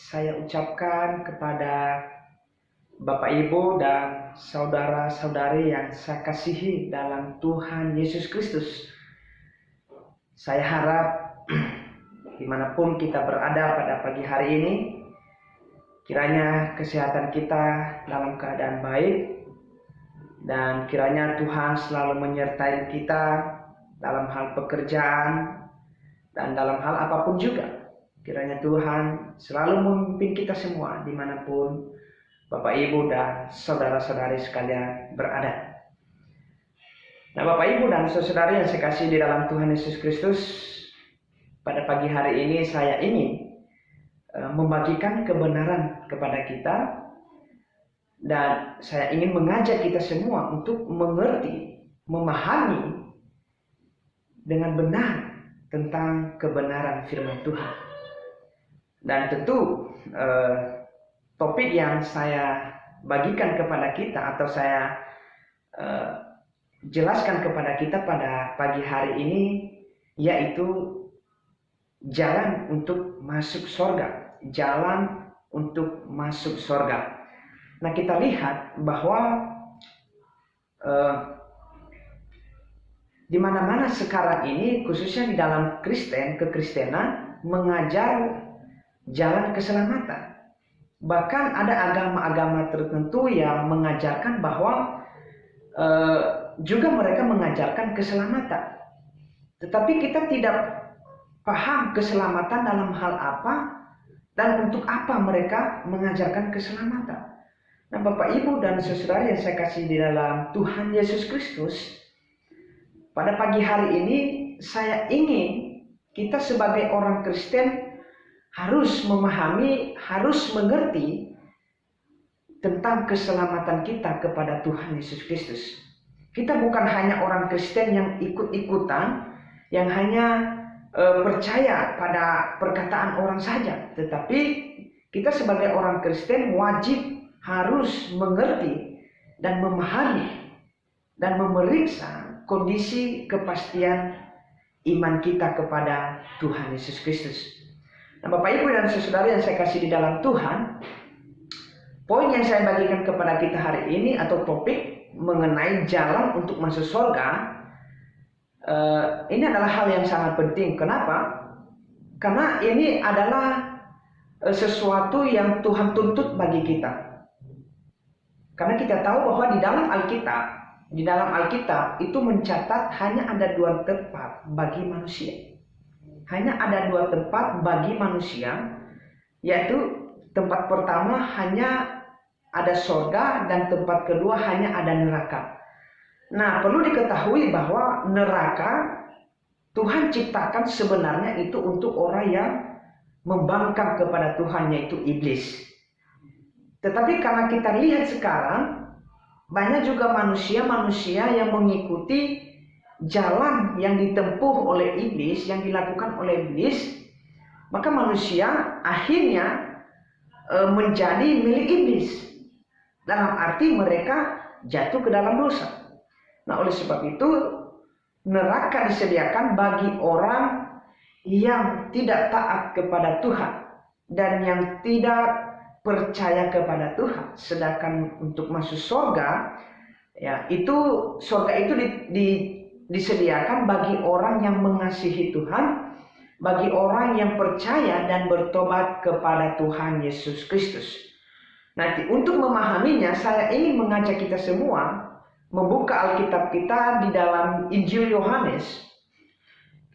saya ucapkan kepada Bapak Ibu dan saudara-saudari yang saya kasihi dalam Tuhan Yesus Kristus. Saya harap dimanapun kita berada pada pagi hari ini, kiranya kesehatan kita dalam keadaan baik, dan kiranya Tuhan selalu menyertai kita dalam hal pekerjaan dan dalam hal apapun juga. Kiranya Tuhan selalu memimpin kita semua dimanapun Bapak Ibu dan saudara-saudari sekalian berada. Nah, Bapak Ibu dan saudara yang saya kasih di dalam Tuhan Yesus Kristus, pada pagi hari ini saya ingin membagikan kebenaran kepada kita, dan saya ingin mengajak kita semua untuk mengerti, memahami dengan benar tentang kebenaran firman Tuhan. Dan tentu topik yang saya bagikan kepada kita atau saya jelaskan kepada kita pada pagi hari ini yaitu jalan untuk masuk surga. Jalan untuk masuk surga. Nah, kita lihat bahwa di mana-mana sekarang ini, khususnya di dalam kekristenan mengajar jalan keselamatan. Bahkan ada agama-agama tertentu yang mengajarkan bahwa juga mereka mengajarkan keselamatan. Tetapi kita tidak paham keselamatan dalam hal apa dan untuk apa mereka mengajarkan keselamatan. Nah, Bapak Ibu dan saudara yang saya kasih di dalam Tuhan Yesus Kristus, pada pagi hari ini saya ingin kita sebagai orang Kristen harus memahami, harus mengerti tentang keselamatan kita kepada Tuhan Yesus Kristus. Kita bukan hanya orang Kristen yang ikut-ikutan, yang hanya percaya pada perkataan orang saja, tetapi kita sebagai orang Kristen wajib harus mengerti dan memahami dan memeriksa kondisi kepastian iman kita kepada Tuhan Yesus Kristus. Nah, Bapak Ibu dan saudara yang saya kasih di dalam Tuhan, poin yang saya bagikan kepada kita hari ini atau topik mengenai jalan untuk masuk surga, ini adalah hal yang sangat penting. Kenapa? Karena ini adalah sesuatu yang Tuhan tuntut bagi kita. Karena kita tahu bahwa di dalam Alkitab itu mencatat hanya ada 2 tempat bagi manusia. Hanya ada 2 tempat bagi manusia, yaitu tempat pertama hanya ada surga dan tempat kedua hanya ada neraka. Nah, perlu diketahui bahwa neraka Tuhan ciptakan sebenarnya itu untuk orang yang membangkang kepada Tuhan, yaitu iblis. Tetapi karena kita lihat sekarang banyak juga manusia-manusia yang mengikuti jalan yang ditempuh oleh iblis, yang dilakukan oleh iblis, maka manusia akhirnya menjadi milik iblis. Dalam arti mereka jatuh ke dalam dosa. Nah, oleh sebab itu neraka disediakan bagi orang yang tidak taat kepada Tuhan dan yang tidak percaya kepada Tuhan. Sedangkan untuk masuk surga, ya, surga itu disediakan bagi orang yang mengasihi Tuhan, bagi orang yang percaya dan bertobat kepada Tuhan Yesus Kristus. Nanti untuk memahaminya, saya ingin mengajak kita semua membuka Alkitab kita di dalam Injil Yohanes.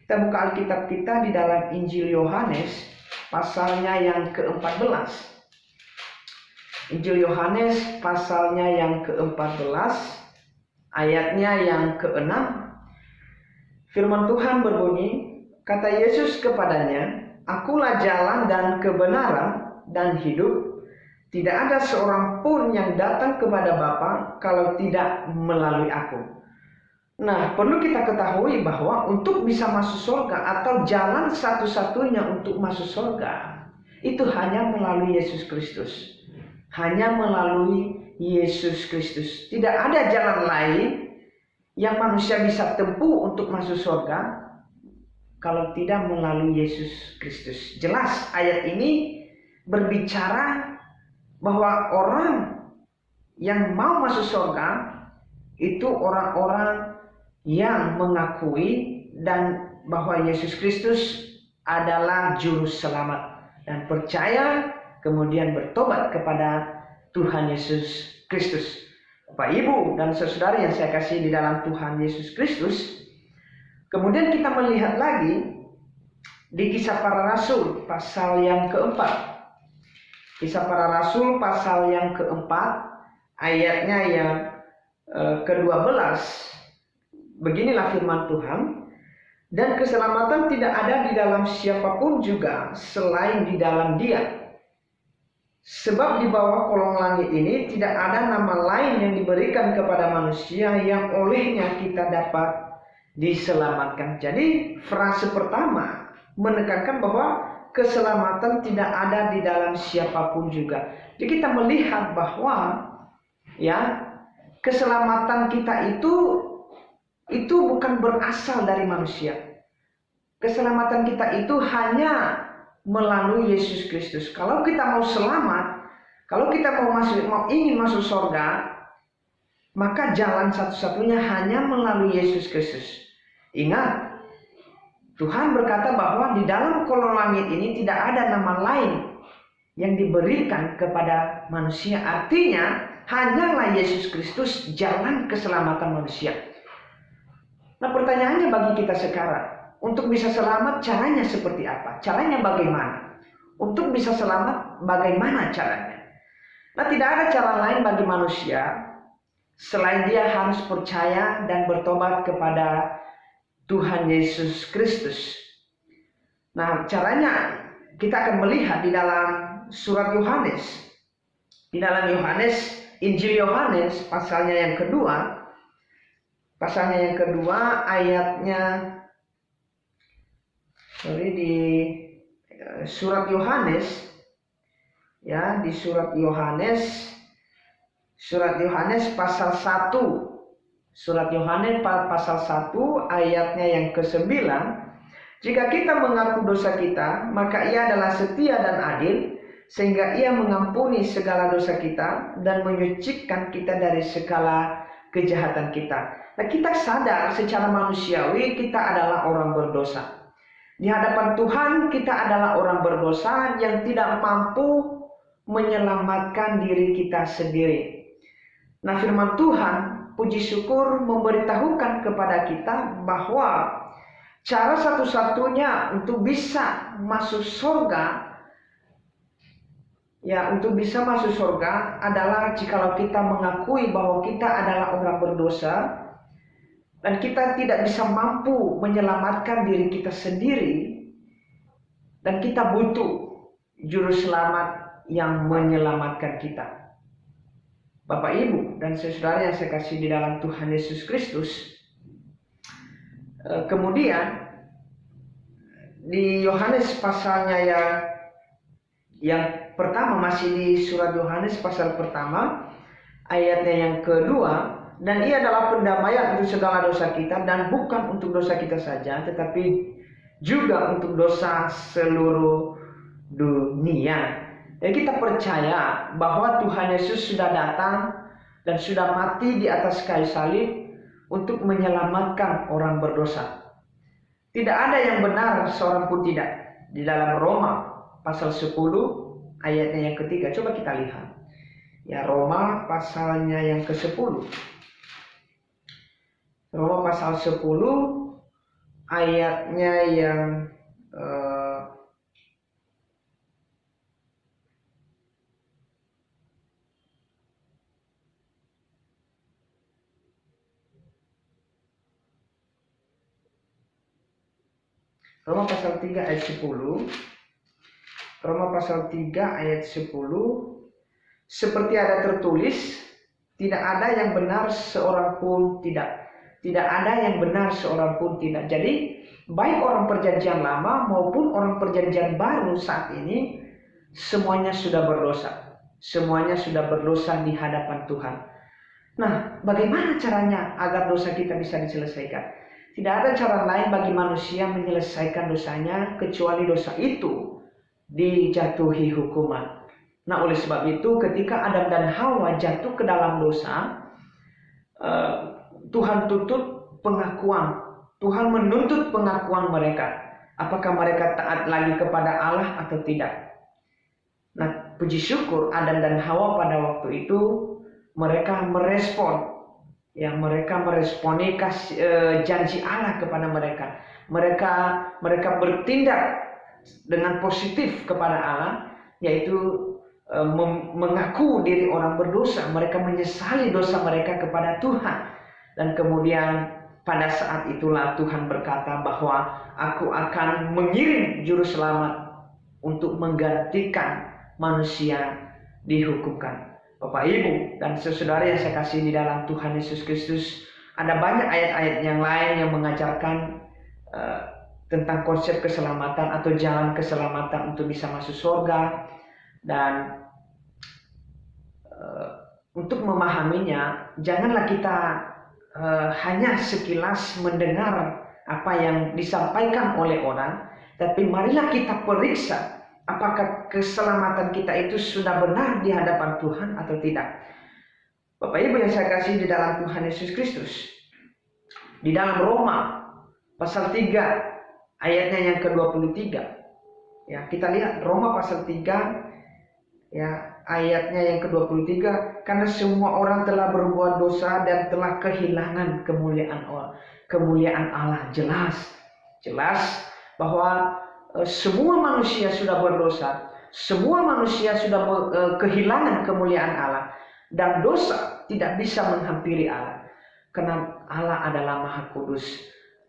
Kita buka Alkitab kita di dalam Injil Yohanes, pasalnya yang ke-14. Injil Yohanes pasalnya yang ke-14, ayatnya yang ke-6. Firman Tuhan berbunyi, kata Yesus kepadanya, "Akulah jalan dan kebenaran dan hidup. Tidak ada seorang pun yang datang kepada Bapa kalau tidak melalui aku." Nah, perlu kita ketahui bahwa untuk bisa masuk surga atau jalan satu-satunya untuk masuk surga itu hanya melalui Yesus Kristus. Hanya melalui Yesus Kristus. Tidak ada jalan lain yang manusia bisa tempuh untuk masuk surga kalau tidak melalui Yesus Kristus. Jelas ayat ini berbicara bahwa orang yang mau masuk surga itu orang-orang yang mengakui dan bahwa Yesus Kristus adalah juru selamat dan percaya kemudian bertobat kepada Tuhan Yesus Kristus. Bapak, Ibu, dan saudara yang saya kasih di dalam Tuhan Yesus Kristus, kemudian kita melihat lagi di Kisah Para Rasul pasal yang keempat. Kisah Para Rasul pasal yang keempat, ayatnya yang ke-12. Beginilah firman Tuhan. Dan keselamatan tidak ada di dalam siapapun juga selain di dalam Dia. Sebab di bawah kolong langit ini tidak ada nama lain yang diberikan kepada manusia yang olehnya kita dapat diselamatkan. Jadi frase pertama menekankan bahwa keselamatan tidak ada di dalam siapapun juga. Jadi kita melihat bahwa keselamatan kita itu bukan berasal dari manusia. Keselamatan kita itu hanya melalui Yesus Kristus. Kalau kita mau selamat, kalau kita mau ingin masuk surga, maka jalan satu-satunya hanya melalui Yesus Kristus. Ingat, Tuhan berkata bahwa di dalam kolong langit ini tidak ada nama lain yang diberikan kepada manusia. Artinya, hanyalah Yesus Kristus jalan keselamatan manusia. Nah, pertanyaannya bagi kita sekarang, untuk bisa selamat caranya seperti apa? Caranya bagaimana? Untuk bisa selamat bagaimana caranya? Nah, tidak ada cara lain bagi manusia selain dia harus percaya dan bertobat kepada Tuhan Yesus Kristus. Nah, caranya kita akan melihat di dalam surat Yohanes. Di dalam Yohanes, Injil Yohanes pasalnya yang kedua. Pasalnya yang kedua ayatnya di surat Yohanes, di surat Yohanes pasal 1. Surat Yohanes pasal 1 ayatnya yang ke-9. Jika kita mengaku dosa kita, maka Ia adalah setia dan adil, sehingga Ia mengampuni segala dosa kita dan menyucikan kita dari segala kejahatan kita. Nah, kita sadar secara manusiawi kita adalah orang berdosa. Di hadapan Tuhan kita adalah orang berdosa yang tidak mampu menyelamatkan diri kita sendiri. Nah, firman Tuhan, puji syukur, memberitahukan kepada kita bahwa cara satu-satunya untuk bisa masuk surga, adalah jikalau kita mengakui bahwa kita adalah orang berdosa dan kita tidak bisa mampu menyelamatkan diri kita sendiri, dan kita butuh juru selamat yang menyelamatkan kita. Bapak, Ibu, dan saudara yang saya kasih di dalam Tuhan Yesus Kristus, kemudian di Yohanes pasalnya yang pertama, masih di surat Yohanes pasal pertama ayatnya yang kedua, dan Ia adalah pendamaian untuk segala dosa kita, dan bukan untuk dosa kita saja, tetapi juga untuk dosa seluruh dunia. Jadi kita percaya bahwa Tuhan Yesus sudah datang dan sudah mati di atas kayu salib untuk menyelamatkan orang berdosa. Tidak ada yang benar seorang pun tidak. Di dalam Roma pasal 10 ayatnya yang ketiga, coba kita lihat. Roma pasalnya yang ke-10. Roma pasal 10 ayatnya yang Roma pasal 3 ayat 10. Roma pasal 3 ayat 10. Seperti ada tertulis, tidak ada yang benar seorang pun tidak. Tidak ada yang benar seorang pun tidak. Jadi, baik orang perjanjian lama maupun orang perjanjian baru saat ini, semuanya sudah berdosa. Semuanya sudah berdosa di hadapan Tuhan. Nah, bagaimana caranya agar dosa kita bisa diselesaikan? Tidak ada cara lain bagi manusia menyelesaikan dosanya kecuali dosa itu dijatuhi hukuman. Nah, oleh sebab itu ketika Adam dan Hawa jatuh ke dalam dosa, Tuhan tuntut pengakuan. Tuhan menuntut pengakuan mereka. Apakah mereka taat lagi kepada Allah atau tidak? Nah, puji syukur Adam dan Hawa pada waktu itu mereka merespon, mereka meresponi janji Allah kepada mereka. Mereka bertindak dengan positif kepada Allah, yaitu mengaku diri orang berdosa. Mereka menyesali dosa mereka kepada Tuhan. Dan kemudian pada saat itulah Tuhan berkata bahwa Aku akan mengirim juru selamat untuk menggantikan manusia dihukumkan. Bapak, Ibu, dan saudara yang saya kasih di dalam Tuhan Yesus Kristus, ada banyak ayat-ayat yang lain yang mengajarkan tentang konsep keselamatan atau jalan keselamatan untuk bisa masuk surga. Dan untuk memahaminya, janganlah kita hanya sekilas mendengar apa yang disampaikan oleh orang, tapi marilah kita periksa apakah keselamatan kita itu sudah benar di hadapan Tuhan atau tidak. Bapak Ibu yang saya kasih di dalam Tuhan Yesus Kristus, di dalam Roma pasal 3 ayatnya yang ke-23, kita lihat Roma pasal 3 ayatnya yang ke-23, karena semua orang telah berbuat dosa dan telah kehilangan kemuliaan Allah. Jelas bahwa semua manusia sudah berdosa, semua manusia sudah kehilangan kemuliaan Allah, dan dosa tidak bisa menghampiri Allah, karena Allah adalah Maha Kudus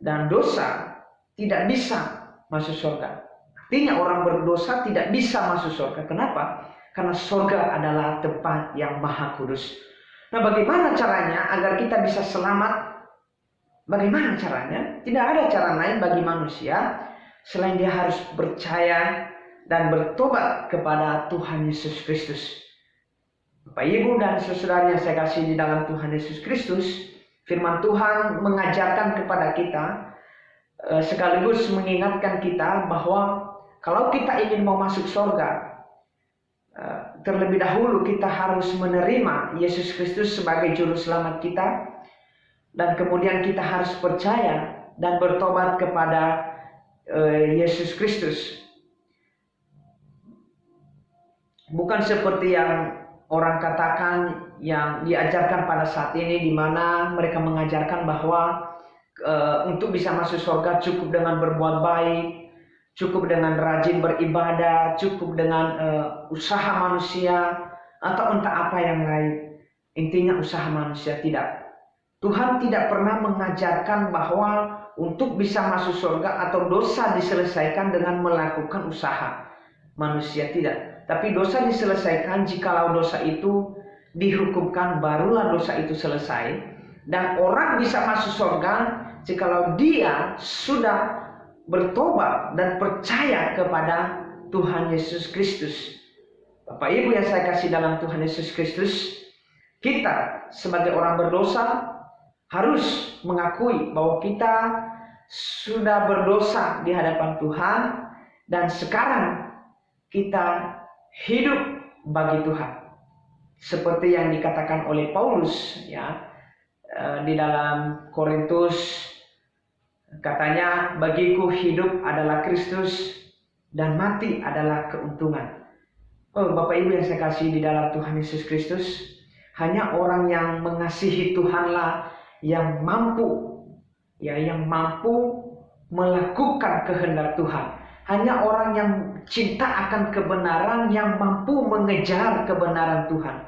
dan dosa tidak bisa masuk surga. Artinya orang berdosa tidak bisa masuk surga. Kenapa? Karena surga adalah tempat yang Maha Kudus. Nah, bagaimana caranya agar kita bisa selamat? Bagaimana caranya? Tidak ada cara lain bagi manusia selain dia harus percaya dan bertobat kepada Tuhan Yesus Kristus. Bapak, Ibu, dan saudara yang saya kasih di dalam Tuhan Yesus Kristus, firman Tuhan mengajarkan kepada kita sekaligus mengingatkan kita bahwa kalau kita ingin mau masuk surga, terlebih dahulu kita harus menerima Yesus Kristus sebagai juru selamat kita, dan kemudian kita harus percaya dan bertobat kepada Yesus Kristus. Bukan seperti yang orang katakan yang diajarkan pada saat ini, di mana mereka mengajarkan bahwa untuk bisa masuk surga cukup dengan berbuat baik, cukup dengan rajin beribadah, cukup dengan usaha manusia, atau entah apa yang lain. Intinya usaha manusia. Tidak. Tuhan tidak pernah mengajarkan bahwa untuk bisa masuk surga atau dosa diselesaikan dengan melakukan usaha manusia. Tidak. Tapi dosa diselesaikan jikalau dosa itu dihukumkan, barulah dosa itu selesai. Dan orang bisa masuk surga jikalau dia sudah bertobat dan percaya kepada Tuhan Yesus Kristus. Bapak, Ibu yang saya kasih dalam Tuhan Yesus Kristus, kita sebagai orang berdosa harus mengakui bahwa kita sudah berdosa di hadapan Tuhan, dan sekarang kita hidup bagi Tuhan. Seperti yang dikatakan oleh Paulus di dalam Korintus, katanya, bagiku hidup adalah Kristus dan mati adalah keuntungan. Bapak, Ibu yang saya kasih di dalam Tuhan Yesus Kristus, hanya orang yang mengasihi Tuhanlah yang mampu melakukan kehendak Tuhan. Hanya orang yang cinta akan kebenaran yang mampu mengejar kebenaran Tuhan.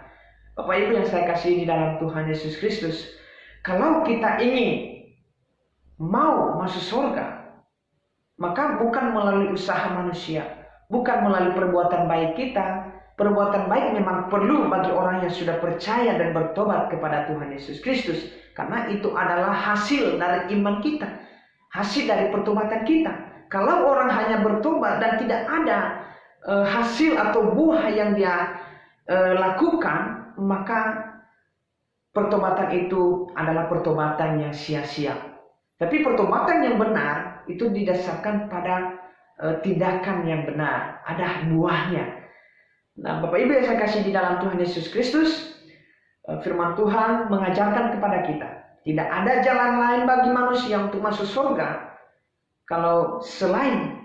Bapak, Ibu yang saya kasih di dalam Tuhan Yesus Kristus, kalau kita ingin mau masuk surga, maka bukan melalui usaha manusia, bukan melalui perbuatan baik kita. Perbuatan baik memang perlu bagi orang yang sudah percaya dan bertobat kepada Tuhan Yesus Kristus, karena itu adalah hasil dari iman kita, hasil dari pertobatan kita. Kalau orang hanya bertobat dan tidak ada hasil atau buah yang dia lakukan, maka pertobatan itu adalah pertobatan yang sia-sia. Tapi pertobatan yang benar itu didasarkan pada tindakan yang benar, ada buahnya. Nah, Bapak Ibu yang saya kasih di dalam Tuhan Yesus Kristus, firman Tuhan mengajarkan kepada kita, tidak ada jalan lain bagi manusia untuk masuk surga kalau selain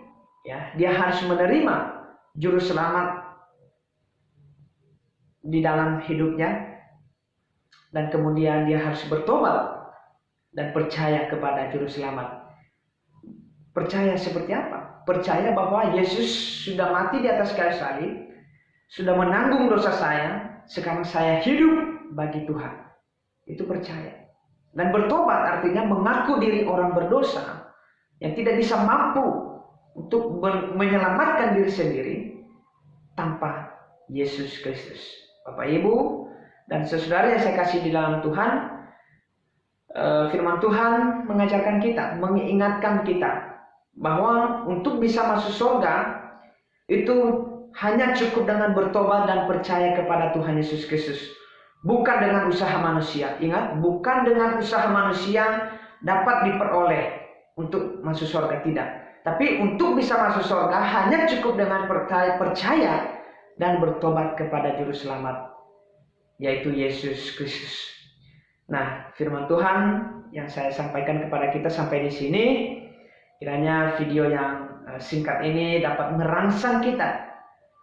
dia harus menerima juru selamat di dalam hidupnya, dan kemudian dia harus bertobat dan percaya kepada juru selamat. Percaya seperti apa? Percaya bahwa Yesus sudah mati di atas kayu salib, sudah menanggung dosa saya, sekarang saya hidup bagi Tuhan. Itu percaya. Dan bertobat artinya mengaku diri orang berdosa yang tidak bisa mampu untuk menyelamatkan diri sendiri tanpa Yesus Kristus. Bapak Ibu dan saudara yang saya kasih di dalam Tuhan, firman Tuhan mengajarkan kita, mengingatkan kita bahwa untuk bisa masuk surga itu hanya cukup dengan bertobat dan percaya kepada Tuhan Yesus Kristus. Bukan dengan usaha manusia. Ingat, bukan dengan usaha manusia dapat diperoleh untuk masuk surga, tidak. Tapi untuk bisa masuk surga hanya cukup dengan percaya dan bertobat kepada Juru Selamat, yaitu Yesus Kristus. Nah, firman Tuhan yang saya sampaikan kepada kita sampai di sini. Kiranya video yang singkat ini dapat merangsang kita,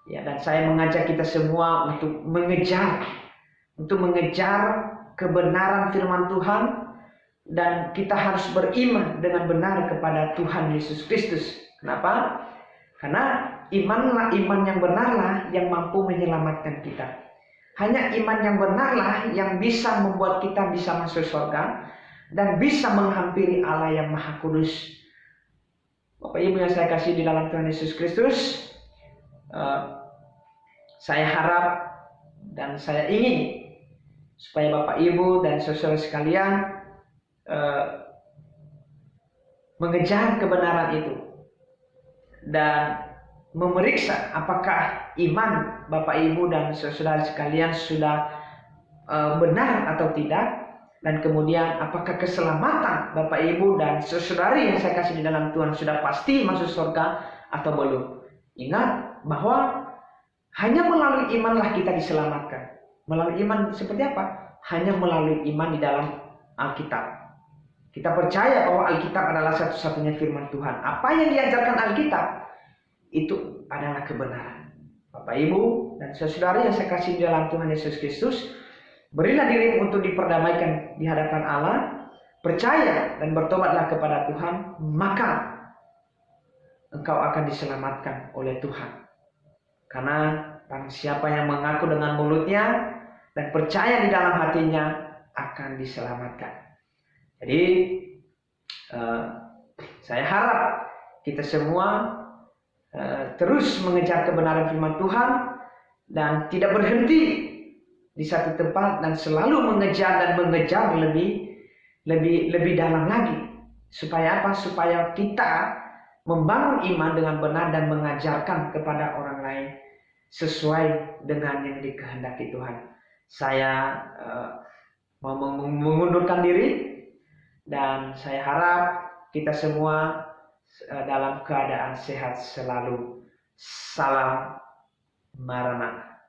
dan saya mengajak kita semua untuk mengejar kebenaran firman Tuhan, dan kita harus beriman dengan benar kepada Tuhan Yesus Kristus. Kenapa? Karena iman yang benarlah yang mampu menyelamatkan kita. Hanya iman yang benarlah yang bisa membuat kita bisa masuk surga dan bisa menghampiri Allah yang Maha Kudus. Bapak Ibu yang saya kasih di dalam Tuhan Yesus Kristus, saya harap dan saya ingin supaya Bapak Ibu dan saudara sekalian mengejar kebenaran itu dan memeriksa apakah iman Bapak Ibu dan saudara sekalian sudah benar atau tidak. Dan kemudian apakah keselamatan Bapak Ibu dan saudari yang saya kasih di dalam Tuhan sudah pasti masuk surga atau belum. Ingat bahwa hanya melalui imanlah kita diselamatkan. Melalui iman seperti apa? Hanya melalui iman di dalam Alkitab. Kita percaya bahwa Alkitab adalah satu-satunya firman Tuhan. Apa yang diajarkan Alkitab itu adalah kebenaran. Bapak Ibu dan saudari yang saya kasih di dalam Tuhan Yesus Kristus, berilah dirimu untuk diperdamaikan di hadapan Allah, percaya dan bertobatlah kepada Tuhan, maka engkau akan diselamatkan oleh Tuhan. Karena siapa yang mengaku dengan mulutnya dan percaya di dalam hatinya akan diselamatkan. Jadi saya harap kita semua terus mengejar kebenaran firman Tuhan dan tidak berhenti di satu tempat, dan selalu mengejar lebih dalam lagi. Supaya apa? Supaya kita membangun iman dengan benar dan mengajarkan kepada orang lain sesuai dengan yang dikehendaki Tuhan. Saya mau mengundurkan diri, dan saya harap kita semua dalam keadaan sehat selalu. Salam Maranatha.